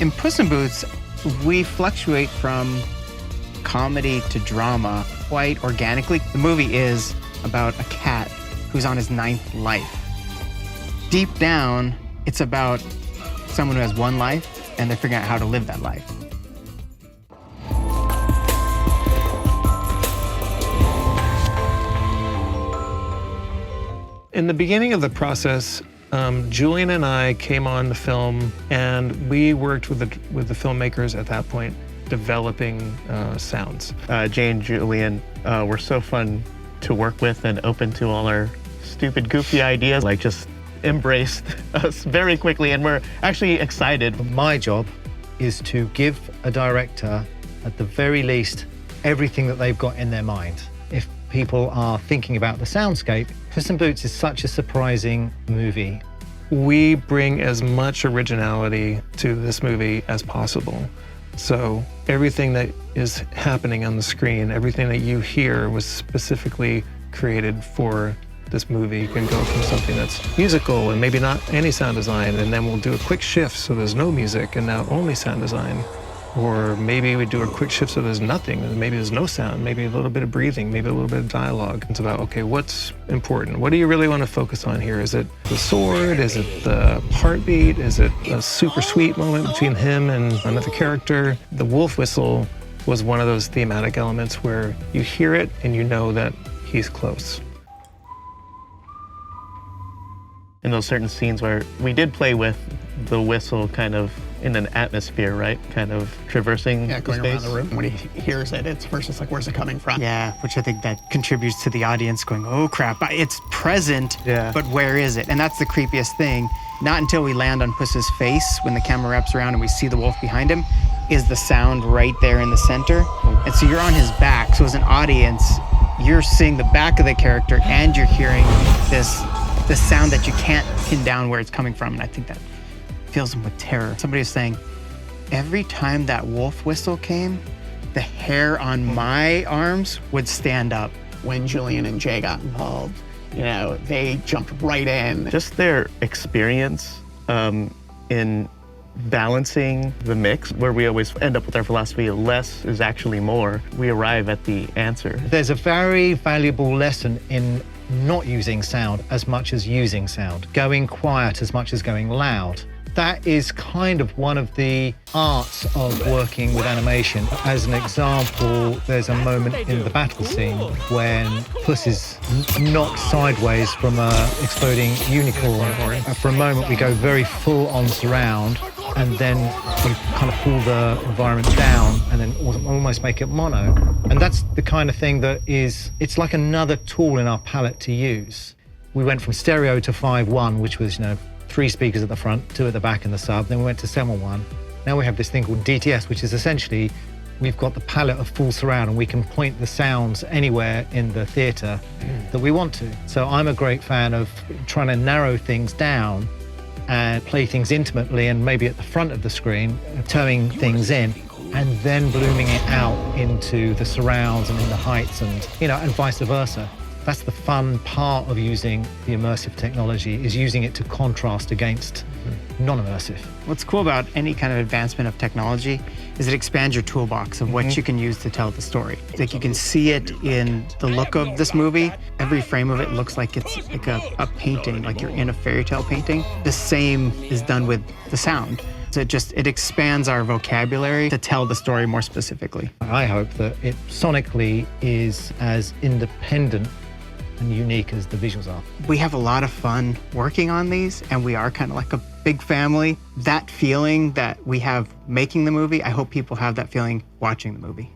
In Puss in Boots, we fluctuate from comedy to drama quite organically. The movie is about a cat who's on his 9th life. Deep down, it's about someone who has one life and they're figuring out how to live that life. In the beginning of the process, Julian and I came on the film, and we worked with the filmmakers at that point, developing sounds. Jay and Julian were so fun to work with and open to all our stupid, goofy ideas. Like, just embraced us very quickly, and we're actually excited. My job is to give a director, at the very least, everything that they've got in their mind. If people are thinking about the soundscape, Puss in Boots is such a surprising movie. We bring as much originality to this movie as possible. So everything that is happening on the screen, everything that you hear was specifically created for this movie. You can go from something that's musical and maybe not any sound design, and then we'll do a quick shift so there's no music and now only sound design. Or maybe we do a quick shift so there's nothing, and maybe there's no sound, maybe a little bit of breathing, maybe a little bit of dialogue. It's about, okay, what's important? What do you really want to focus on here? Is it the sword? Is it the heartbeat? Is it a super sweet moment between him and another character? The wolf whistle was one of those thematic elements where you hear it and you know that he's close. In those certain scenes where we did play with the whistle kind of in an atmosphere, right? Kind of traversing going space. around the room. When he hears it, it's first it's like, where's it coming from? Yeah, which I think that contributes to the audience going, oh crap, it's present, but where is it? And that's the creepiest thing. Not until we land on Puss's face, when the camera wraps around and we see the wolf behind him, is the sound right there in the center. And so you're on his back, so as an audience, you're seeing the back of the character and you're hearing this sound that you can't pin down where it's coming from. And I think that fills them with terror. Somebody was saying, every time that wolf whistle came, the hair on my arms would stand up. When Julian and Jay got involved, you know, they jumped right in. Just their experience in balancing the mix, where we always end up with our philosophy, less is actually more. We arrive at the answer. There's a very valuable lesson in not using sound as much as using sound, going quiet as much as going loud. That is kind of one of the arts of working with animation. As an example, there's a moment in the battle scene when Puss is knocked sideways from an exploding unicorn. For a moment, we go very full on surround, and then we kind of pull the environment down and then almost make it mono. And that's the kind of thing that it's like another tool in our palette to use. We went from stereo to 5.1, which was, 3 speakers at the front, 2 at the back in the sub. Then we went to 7.1. Now we have this thing called DTS, which is essentially, we've got the palette of full surround and we can point the sounds anywhere in the theater that we want to. So I'm a great fan of trying to narrow things down and play things intimately and maybe at the front of the screen, towing things in, and then blooming it out into the surrounds and in the heights and, and vice versa. That's the fun part of using the immersive technology, is using it to contrast against non-immersive. What's cool about any kind of advancement of technology is it expands your toolbox of what you can use to tell the story. Like, you can see it in the look of this movie. Every frame of it looks like it's like a painting, like you're in a fairy tale painting. The same is done with the sound. So it expands our vocabulary to tell the story more specifically. I hope that it sonically is as independent and unique as the visuals are. We have a lot of fun working on these, and we are kind of like a big family. That feeling that we have making the movie, I hope people have that feeling watching the movie.